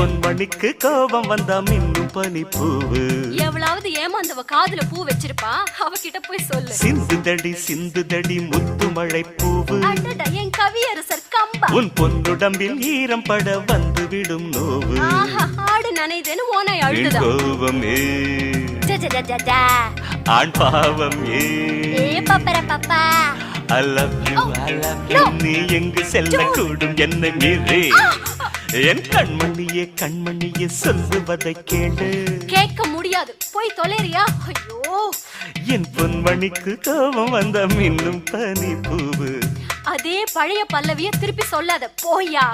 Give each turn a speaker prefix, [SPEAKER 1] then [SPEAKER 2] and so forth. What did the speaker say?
[SPEAKER 1] பொன்மணிக்கு கோபம் வந்தா மின்னும் பனி பூவு.
[SPEAKER 2] எவ்வளவு ஏமாந்தவ காதுல பூ வச்சிருப்பா, அவகிட்ட போய் சொல்லு.
[SPEAKER 1] சிந்துதடி முத்து மழை பூவு.
[SPEAKER 2] அடடா, என் கவியரசர் கம்பா.
[SPEAKER 1] உன் பொன்னுடம்பில் ஈரம் பட வந்து விடும் நோவு.
[SPEAKER 2] ஆடு நனைதேன்னு ஓனாய் அழுதுதா.
[SPEAKER 1] கோபமே ஆண் பாவம் ஏ
[SPEAKER 2] பாப்பா.
[SPEAKER 1] I love you, I love you. நீ எங்கு செல்லக்கூடும் என்னை மீறி. என் கண்மணியே சொல்லுவதை கேளு.
[SPEAKER 2] கேட்க முடியாது, போய் தொலைறியா? ஐயோ,
[SPEAKER 1] என் பொன்மணிக்கு கோபம் வந்த மின்னும் பனி பூவு.
[SPEAKER 2] அதே பழைய பல்லவிய திருப்பி சொல்லாத, போயா.